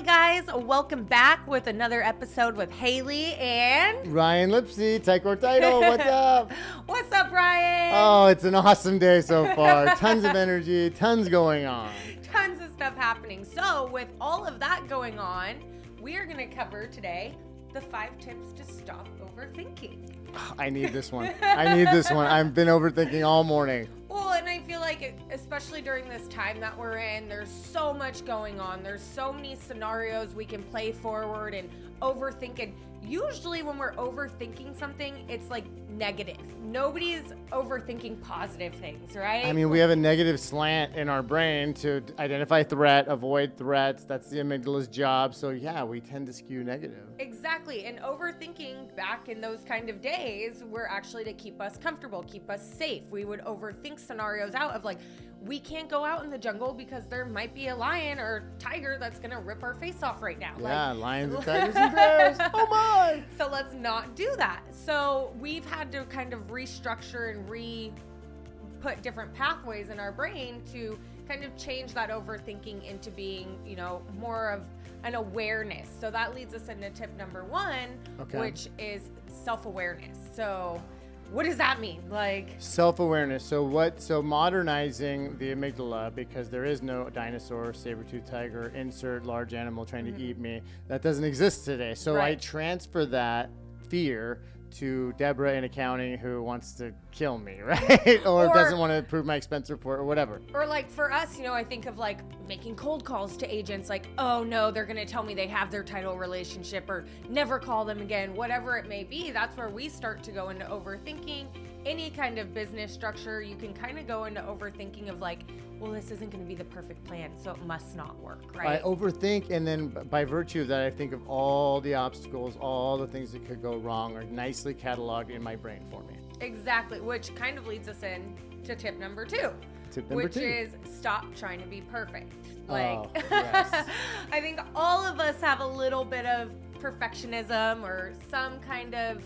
guys, welcome back with another episode with Haley and Ryan Lipsey, Tycor Title. What's up? What's up, Ryan? Oh, it's an awesome day so far. Tons of energy, tons going on. Tons of stuff happening. So with all of that going on, we are going to cover today the 5 tips to stop overthinking. I need this one. I've been overthinking all morning. Well, and I feel like, especially during this time that we're in, there's so much going on. There's so many scenarios we can play forward and overthink. And usually when we're overthinking something, it's like negative. Nobody's overthinking positive things, right? I mean, we have a negative slant in our brain to identify threat, avoid threats. That's the amygdala's job. So yeah, we tend to skew negative. Exactly. And overthinking back in those kind of days were actually to keep us comfortable, keep us safe. We would overthink scenarios out of like, we can't go out in the jungle because there might be a lion or tiger that's going to rip our face off right now. Yeah, lions and tigers and bears. Oh my! So let's not do that. So we've had to kind of restructure and put different pathways in our brain to kind of change that overthinking into being, more of an awareness. So that leads us into tip number 1, which is self-awareness. So what does that mean? Like self-awareness. So modernizing the amygdala, because there is no dinosaur, saber-toothed tiger, insert large animal trying to eat me. That doesn't exist today. So I transfer that fear to Deborah in accounting who wants to kill me, right? or doesn't want to approve my expense report or whatever. Or like for us, I think of like making cold calls to agents like, oh no, they're going to tell me they have their title relationship or never call them again, whatever it may be. That's where we start to go into overthinking. Any kind of business structure, you can kind of go into overthinking of like, well, this isn't going to be the perfect plan, so it must not work, right? I overthink, and then by virtue of that, I think of all the obstacles, all the things that could go wrong are nicely cataloged in my brain for me. Exactly, which kind of leads us in to tip number 2. Which is stop trying to be perfect. Yes. I think all of us have a little bit of perfectionism or some kind of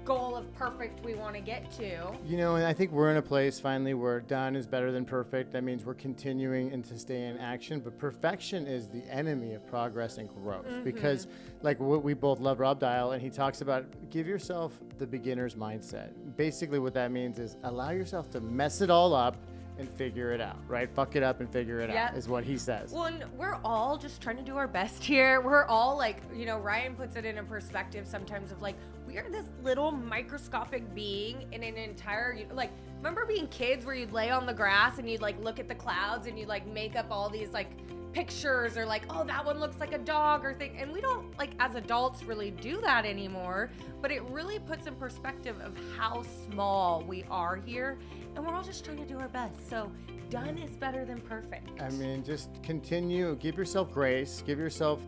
goal of perfect we want to get to. And I think we're in a place finally where done is better than perfect. That means we're continuing and to stay in action, but perfection is the enemy of progress and growth. Because like we both love Rob Dial, and he talks about give yourself the beginner's mindset. Basically what that means is allow yourself to mess it all up and figure it out, right? Fuck it up and figure it out is what he says. Well, and we're all just trying to do our best here. We're all like, Ryan puts it in a perspective sometimes of like, we are this little microscopic being in an entire, like, remember being kids where you'd lay on the grass and you'd like look at the clouds and you'd like make up all these like pictures or like, oh, that one looks like a dog or thing. And we don't like as adults really do that anymore, but it really puts in perspective of how small we are here. And we're all just trying to do our best. So done is better than perfect. I mean, just continue, give yourself grace, give yourself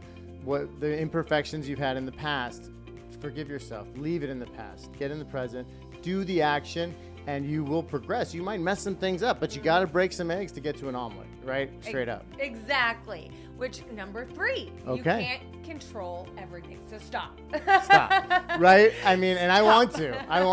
what the imperfections you've had in the past. Forgive yourself, leave it in the past, get in the present, do the action, and you will progress. You might mess some things up, but you got to break some eggs to get to an omelet, right? Straight up. Exactly. Which number 3, you can't control everything. So stop. Stop. Right? I mean, and I want to. I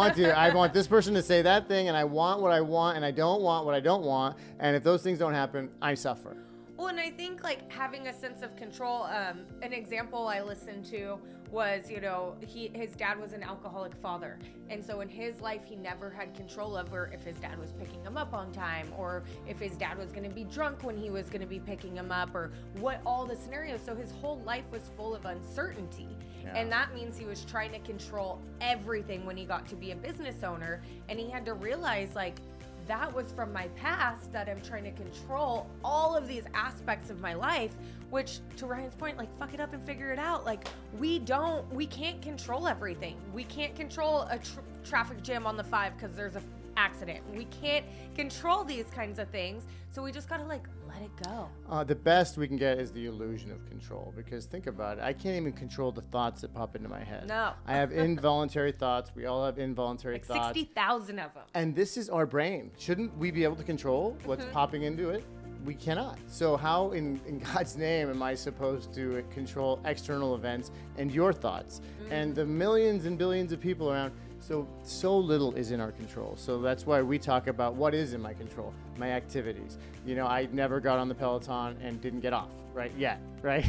want this person to say that thing, and I want what I want, and I don't want what I don't want. And if those things don't happen, I suffer. Well, and I think like having a sense of control, an example I listened to was, his dad was an alcoholic father. And so in his life, he never had control over if his dad was picking him up on time or if his dad was going to be drunk when he was going to be picking him up or what all the scenarios. So his whole life was full of uncertainty. Yeah. And that means he was trying to control everything when he got to be a business owner. And he had to realize like, that was from my past that I'm trying to control all of these aspects of my life, which to Ryan's point, like fuck it up and figure it out. Like we can't control everything. We can't control a traffic jam on the 5 because there's a accident. We can't control these kinds of things. So we just got to like let it go. The best we can get is the illusion of control, because think about it. I can't even control the thoughts that pop into my head. No. I have involuntary thoughts. We all have involuntary like thoughts. 60,000 of them. And this is our brain. Shouldn't we be able to control what's popping into it? We cannot. So how in God's name am I supposed to control external events and your thoughts and the millions and billions of people around? So little is in our control. So that's why we talk about what is in my control, my activities. You know, I never got on the Peloton and didn't get off, right? Yet, right?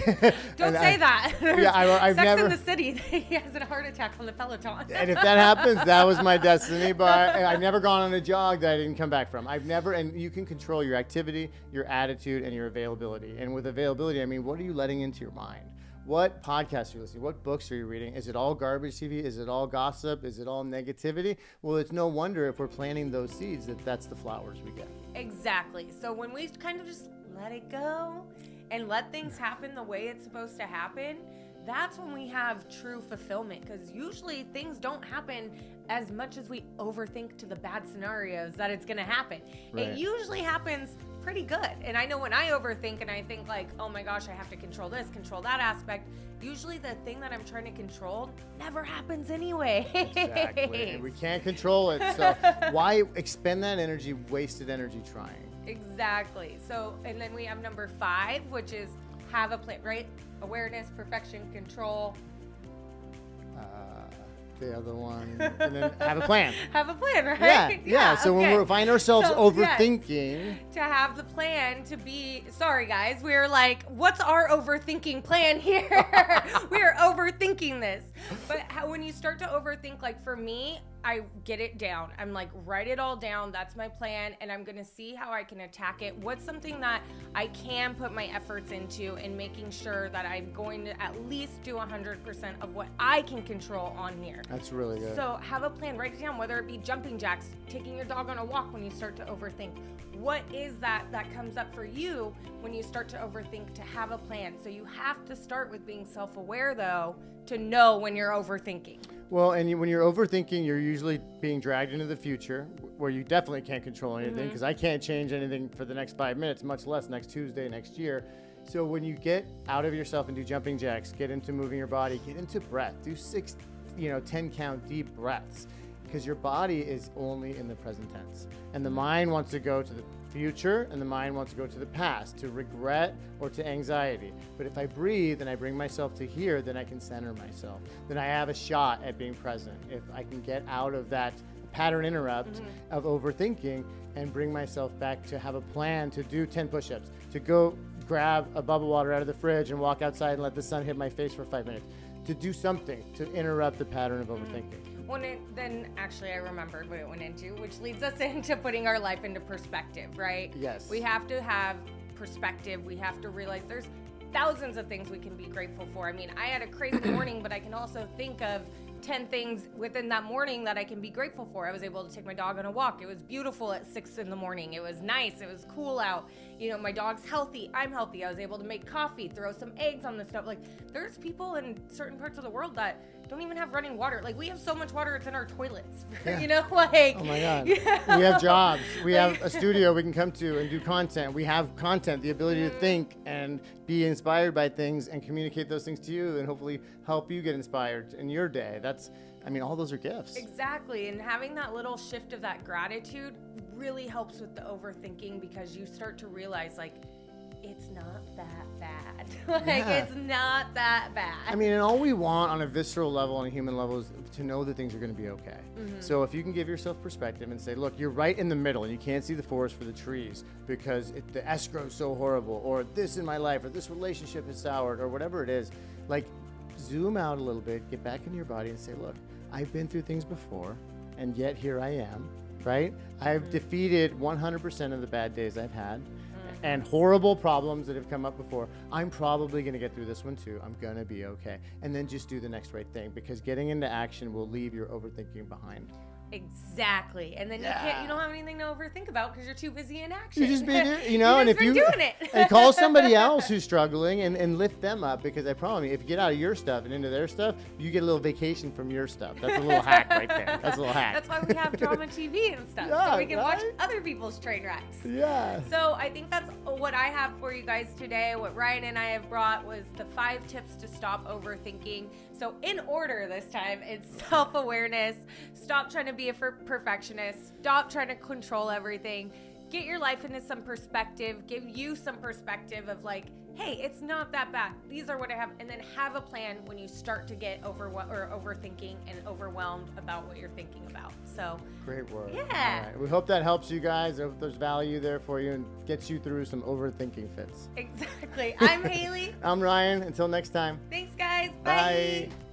Don't say that. Yeah, I've Sex never. in the City, he has a heart attack on the Peloton. And if that happens, that was my destiny. But I've never gone on a jog that I didn't come back from. And you can control your activity, your attitude, and your availability. And with availability, I mean, what are you letting into your mind? What podcasts are you listening? What books are you reading? Is it all garbage TV? Is it all gossip? Is it all negativity? Well, it's no wonder if we're planting those seeds that's the flowers we get. Exactly. So when we kind of just let it go and let things happen the way it's supposed to happen, that's when we have true fulfillment, because usually things don't happen as much as we overthink to the bad scenarios that it's going to happen. Right. It usually happens pretty good. And I know when I overthink and I think like, oh my gosh, I have to control this, control that aspect, usually the thing that I'm trying to control never happens anyway. Exactly. And we can't control it. So why expend that energy, wasted energy trying? Exactly. So, and then we have number 5, which is have a plan, right? Awareness, perfection, control. The other one, and then have a plan. Have a plan, right? Yeah. So when we find ourselves overthinking, yes, to have the plan to be, sorry guys, we're like, what's our overthinking plan here? We are overthinking this. But when you start to overthink, like for me, I get it down. I'm like, write it all down. That's my plan. And I'm going to see how I can attack it. What's something that I can put my efforts into and making sure that I'm going to at least do 100% of what I can control on here. That's really good. So have a plan, write it down, whether it be jumping jacks, taking your dog on a walk when you start to overthink. What is that comes up for you when you start to overthink, to have a plan? So you have to start with being self-aware though, to know when you're overthinking. Well, and when you're overthinking, you're usually being dragged into the future where you definitely can't control anything, because I can't change anything for the next 5 minutes, much less next Tuesday, next year. So when you get out of yourself and do jumping jacks, get into moving your body, get into breath, do 10 count deep breaths, because your body is only in the present tense. And the mind wants to go to the future, and the mind wants to go to the past, to regret or to anxiety. But if I breathe and I bring myself to here, then I can center myself. Then I have a shot at being present. If I can get out of that pattern interrupt of overthinking and bring myself back to have a plan to do 10 push-ups, to go grab a bubble water out of the fridge and walk outside and let the sun hit my face for 5 minutes, to do something to interrupt the pattern of overthinking. Then actually I remembered what it went into, which leads us into putting our life into perspective, right? Yes. We have to have perspective. We have to realize there's thousands of things we can be grateful for. I mean, I had a crazy morning, but I can also think of 10 things within that morning that I can be grateful for. I was able to take my dog on a walk. It was beautiful at 6 in the morning. It was nice. It was cool out. You know, my dog's healthy. I'm healthy. I was able to make coffee, throw some eggs on the stove. Like, there's people in certain parts of the world that don't even have running water. Like, we have so much water, it's in our toilets. Yeah. You know, like. Oh my God. We have jobs. We have a studio we can come to and do content. We have content, the ability to think and be inspired by things and communicate those things to you and hopefully help you get inspired in your day. All those are gifts. Exactly. And having that little shift of that gratitude really helps with the overthinking, because you start to realize, like, it's not that bad. It's not that bad. And all we want on a visceral level, on a human level, is to know that things are going to be okay. So if you can give yourself perspective and say, look, you're right in the middle and you can't see the forest for the trees because the escrow is so horrible, or this in my life, or this relationship is soured, or whatever it is, like, zoom out a little bit, get back into your body and say, look, I've been through things before, and yet here I am, right? I've defeated 100% of the bad days I've had and horrible problems that have come up before. I'm probably going to get through this one too. I'm going to be okay. And then just do the next right thing, because getting into action will leave your overthinking behind. Exactly. And then you don't have anything to overthink about because you're too busy in action. You just be, and if you doing it. And call somebody else who's struggling and lift them up, because I promise you, if you get out of your stuff and into their stuff, you get a little vacation from your stuff. That's a little hack right there. That's a little hack. That's why we have drama TV and stuff, so we can watch other people's train wrecks. Yeah. So I think that's what I have for you guys today. What Ryan and I have brought was the 5 tips to stop overthinking. So in order this time, it's self-awareness. Stop trying to be a perfectionist. Stop trying to control everything. Get your life into some perspective. Give you some perspective of, like, hey, it's not that bad. These are what I have. And then have a plan when you start to get overthinking and overwhelmed about what you're thinking about. So great work. Yeah. All right. We hope that helps you guys. I hope there's value there for you and gets you through some overthinking fits. Exactly. I'm Haley. I'm Ryan. Until next time. Thanks, guys. Bye. Bye.